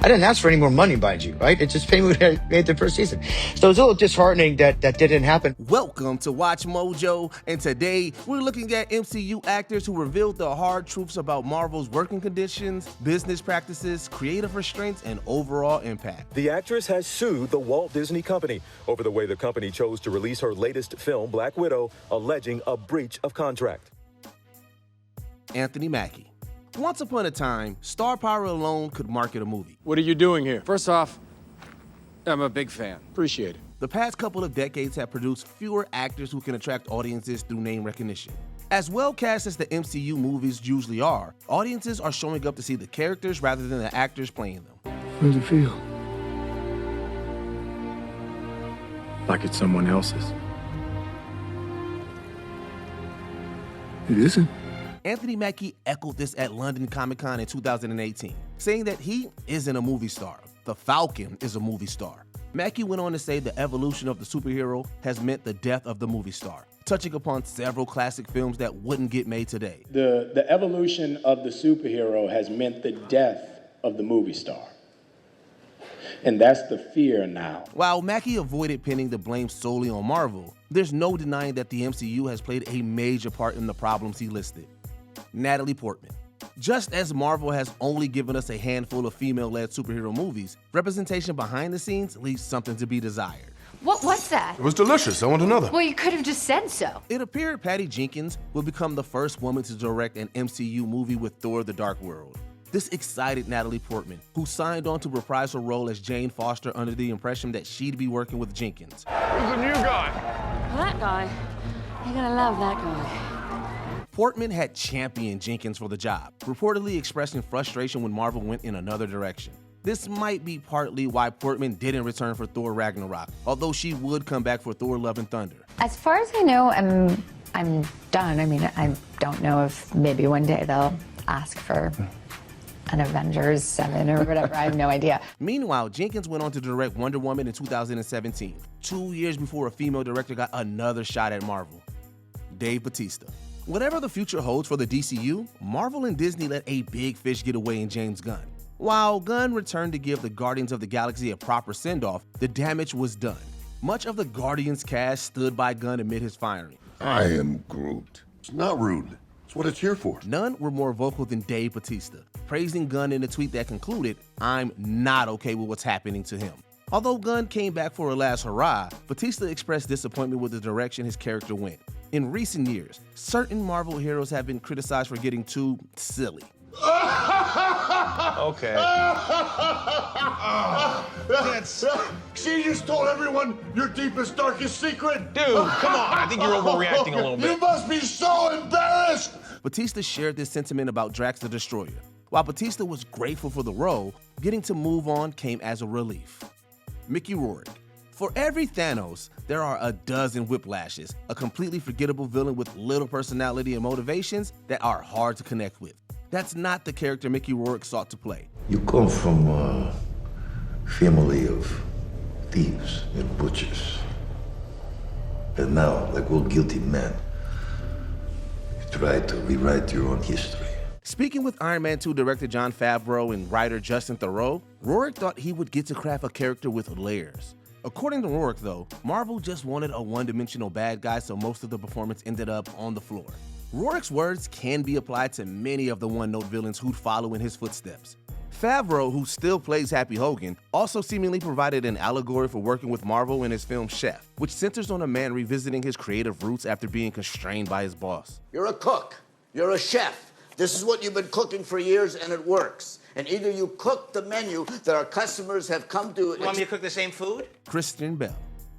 I didn't ask for any more money, mind you, right? It's just payment we made the first season. So it's a little disheartening that didn't happen. Welcome to Watch Mojo, and today we're looking at MCU actors who revealed the hard truths about Marvel's working conditions, business practices, creative restraints, and overall impact. The actress has sued the Walt Disney Company over the way the company chose to release her latest film, Black Widow, alleging a breach of contract. Anthony Mackie. Once upon a time, star power alone could market a movie. What are you doing here? First off, I'm a big fan. Appreciate it. The past couple of decades have produced fewer actors who can attract audiences through name recognition. As well cast as the MCU movies usually are, audiences are showing up to see the characters rather than the actors playing them. How does it feel? Like it's someone else's. It isn't. Anthony Mackie echoed this at London Comic-Con in 2018, saying that he isn't a movie star. The Falcon is a movie star. Mackie went on to say the evolution of the superhero has meant the death of the movie star, touching upon several classic films that wouldn't get made today. The evolution of the superhero has meant the death of the movie star. And that's the fear now. While Mackie avoided pinning the blame solely on Marvel, there's no denying that the MCU has played a major part in the problems he listed. Natalie Portman. Just as Marvel has only given us a handful of female-led superhero movies, representation behind the scenes leaves something to be desired. What was that? It was delicious. I want another. Well, you could have just said so. It appeared Patty Jenkins will become the first woman to direct an MCU movie with Thor: The Dark World. This excited Natalie Portman, who signed on to reprise her role as Jane Foster under the impression that she'd be working with Jenkins. Who's the new guy? That guy. You're gonna love that guy. Portman had championed Jenkins for the job, reportedly expressing frustration when Marvel went in another direction. This might be partly why Portman didn't return for Thor Ragnarok, although she would come back for Thor Love and Thunder. As far as I know, I'm done. I mean, I don't know if maybe one day they'll ask for an Avengers 7 or whatever. I have no idea. Meanwhile, Jenkins went on to direct Wonder Woman in 2017, 2 years before a female director got another shot at Marvel. Dave Bautista. Whatever the future holds for the DCU, Marvel and Disney let a big fish get away in James Gunn. While Gunn returned to give the Guardians of the Galaxy a proper send-off, the damage was done. Much of the Guardians cast stood by Gunn amid his firing. I am Groot. It's not rude. It's what it's here for. None were more vocal than Dave Bautista, praising Gunn in a tweet that concluded, "I'm not okay with what's happening to him." Although Gunn came back for a last hurrah, Bautista expressed disappointment with the direction his character went. In recent years, certain Marvel heroes have been criticized for getting too silly. Okay. She just told everyone your deepest, darkest secret. Dude, come on. I think you're overreacting a little bit. You must be so embarrassed. Bautista shared this sentiment about Drax the Destroyer. While Bautista was grateful for the role, getting to move on came as a relief. Mickey Rourke. For every Thanos, there are a dozen Whiplashes, a completely forgettable villain with little personality and motivations that are hard to connect with. That's not the character Mickey Rourke sought to play. You come from a family of thieves and butchers. And now, like all guilty men, you try to rewrite your own history. Speaking with Iron Man 2 director Jon Favreau and writer Justin Theroux, Rourke thought he would get to craft a character with layers. According to Rourke, though, Marvel just wanted a one-dimensional bad guy, so most of the performance ended up on the floor. Rourke's words can be applied to many of the one-note villains who'd follow in his footsteps. Favreau, who still plays Happy Hogan, also seemingly provided an allegory for working with Marvel in his film Chef, which centers on a man revisiting his creative roots after being constrained by his boss. You're a cook. You're a chef. This is what you've been cooking for years, and it works. And either you cook the menu that our customers have come to... You want me to cook the same food? Christian Bale.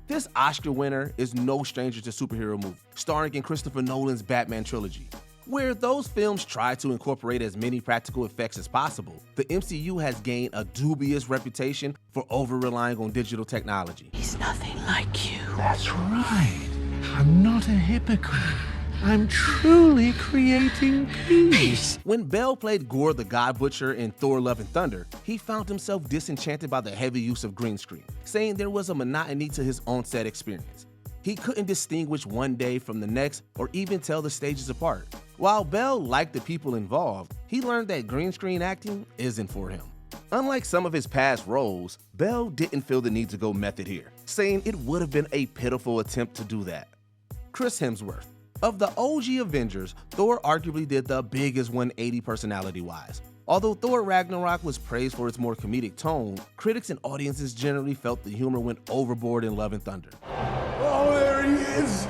This Oscar winner is no stranger to superhero movies, starring in Christopher Nolan's Batman trilogy. Where those films try to incorporate as many practical effects as possible, the MCU has gained a dubious reputation for over-relying on digital technology. He's nothing like you. That's right. I'm not a hypocrite. I'm truly creating peace. When Bale played Gore the God Butcher in Thor Love and Thunder, he found himself disenchanted by the heavy use of green screen, saying there was a monotony to his on-set experience. He couldn't distinguish one day from the next or even tell the stages apart. While Bale liked the people involved, he learned that green screen acting isn't for him. Unlike some of his past roles, Bale didn't feel the need to go method here, saying it would have been a pitiful attempt to do that. Chris Hemsworth. Of the OG Avengers, Thor arguably did the biggest 180 personality-wise. Although Thor Ragnarok was praised for its more comedic tone, critics and audiences generally felt the humor went overboard in Love and Thunder. Oh, there he is!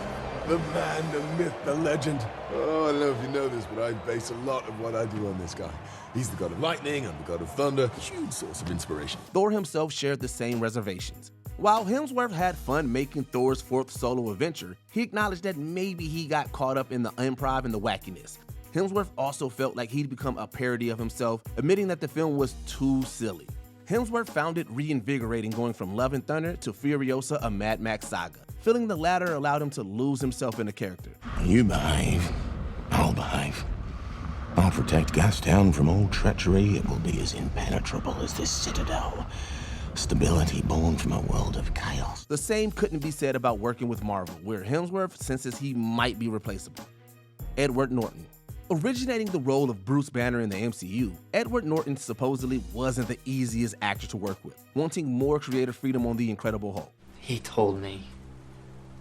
The man, the myth, the legend. Oh, I don't know if you know this, but I base a lot of what I do on this guy. He's the god of lightning, I'm the god of thunder. Huge source of inspiration. Thor himself shared the same reservations. While Hemsworth had fun making Thor's fourth solo adventure, he acknowledged that maybe he got caught up in the improv and the wackiness. Hemsworth also felt like he'd become a parody of himself, admitting that the film was too silly. Hemsworth found it reinvigorating going from Love and Thunder to Furiosa, a Mad Max saga. Feeling the latter allowed him to lose himself in the character. You behave, I'll behave. I'll protect Gastown from all treachery. It will be as impenetrable as this citadel. Stability born from a world of chaos. The same couldn't be said about working with Marvel, where Hemsworth senses he might be replaceable. Edward Norton. Originating the role of Bruce Banner in the MCU, Edward Norton supposedly wasn't the easiest actor to work with, wanting more creative freedom on The Incredible Hulk. He told me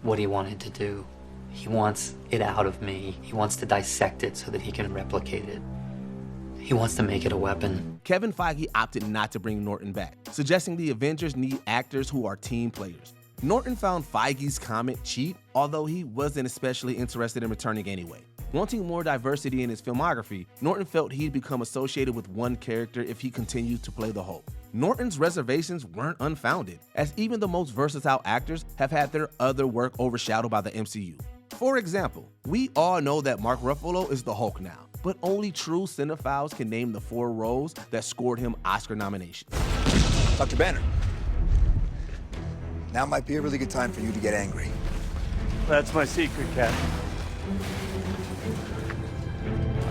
what he wanted to do. He wants it out of me. He wants to dissect it so that he can replicate it. He wants to make it a weapon. Kevin Feige opted not to bring Norton back, suggesting the Avengers need actors who are team players. Norton found Feige's comment cheap, although he wasn't especially interested in returning anyway. Wanting more diversity in his filmography, Norton felt he'd become associated with one character if he continued to play the Hulk. Norton's reservations weren't unfounded, as even the most versatile actors have had their other work overshadowed by the MCU. For example, we all know that Mark Ruffalo is the Hulk now, but only true cinephiles can name the 4 roles that scored him Oscar nominations. Dr. Banner, now might be a really good time for you to get angry. That's my secret, Cap.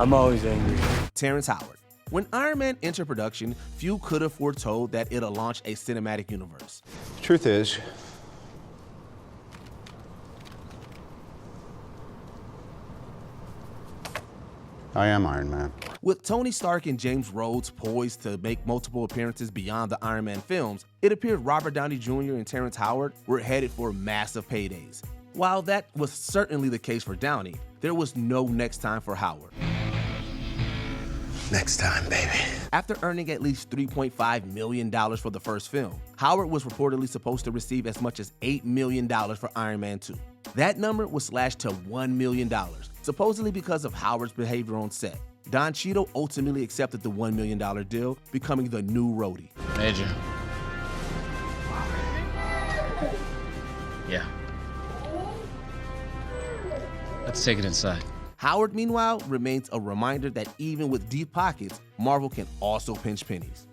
I'm always angry. Terrence Howard. When Iron Man entered production, few could have foretold that it'll launch a cinematic universe. Truth is, I am Iron Man. With Tony Stark and James Rhodes poised to make multiple appearances beyond the Iron Man films, it appeared Robert Downey Jr. and Terrence Howard were headed for massive paydays. While that was certainly the case for Downey, there was no next time for Howard. Next time, baby. After earning at least $3.5 million for the first film, Howard was reportedly supposed to receive as much as $8 million for Iron Man 2. That number was slashed to $1 million, supposedly because of Howard's behavior on set. Don Cheadle ultimately accepted the $1 million deal, becoming the new roadie. Major. Yeah. Let's take it inside. Howard, meanwhile, remains a reminder that even with deep pockets, Marvel can also pinch pennies.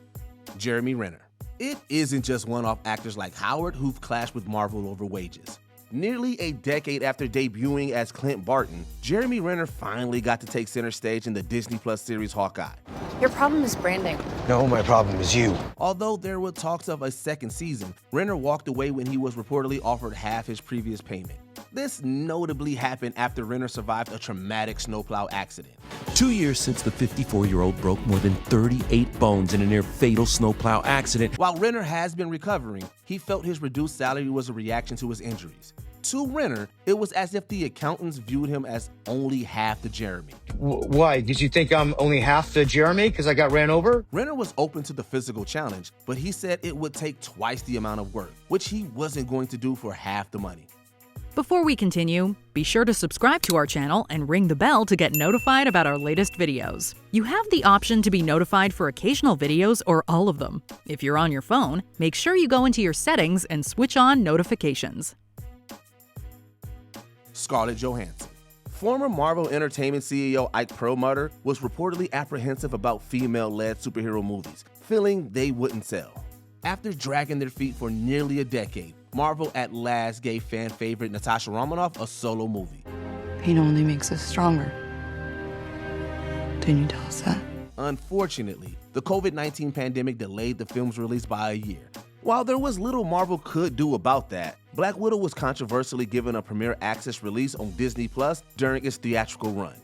Jeremy Renner. It isn't just one-off actors like Howard who've clashed with Marvel over wages. Nearly a decade after debuting as Clint Barton, Jeremy Renner finally got to take center stage in the Disney Plus series Hawkeye. Your problem is branding. No, my problem is you. Although there were talks of a second season, Renner walked away when he was reportedly offered half his previous payment. This notably happened after Renner survived a traumatic snowplow accident. 2 years since the 54-year-old broke more than 38 bones in a near-fatal snowplow accident. While Renner has been recovering, he felt his reduced salary was a reaction to his injuries. To Renner, it was as if the accountants viewed him as only half the Jeremy. Why? Did you think I'm only half the Jeremy because I got ran over? Renner was open to the physical challenge, but he said it would take twice the amount of work, which he wasn't going to do for half the money. Before we continue, be sure to subscribe to our channel and ring the bell to get notified about our latest videos. You have the option to be notified for occasional videos or all of them. If you're on your phone, make sure you go into your settings and switch on notifications. Scarlett Johansson. Former Marvel Entertainment CEO Ike Perlmutter was reportedly apprehensive about female-led superhero movies, feeling they wouldn't sell. After dragging their feet for nearly a decade, Marvel at last gave fan favorite Natasha Romanoff a solo movie. Pain only makes us stronger. Didn't you tell us that? Unfortunately, the COVID-19 pandemic delayed the film's release by a year. While there was little Marvel could do about that, Black Widow was controversially given a premiere access release on Disney Plus during its theatrical run.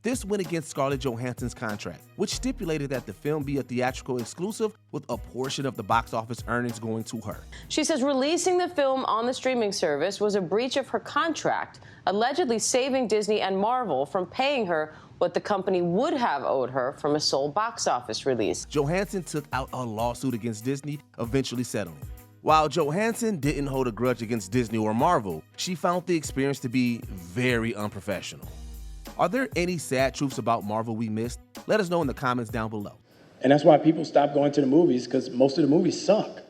This went against Scarlett Johansson's contract, which stipulated that the film be a theatrical exclusive with a portion of the box office earnings going to her. She says releasing the film on the streaming service was a breach of her contract, allegedly saving Disney and Marvel from paying her what the company would have owed her from a sole box office release. Johansson took out a lawsuit against Disney, eventually settling. While Johansson didn't hold a grudge against Disney or Marvel, she found the experience to be very unprofessional. Are there any sad truths about Marvel we missed? Let us know in the comments down below. And that's why people stop going to the movies, because most of the movies suck.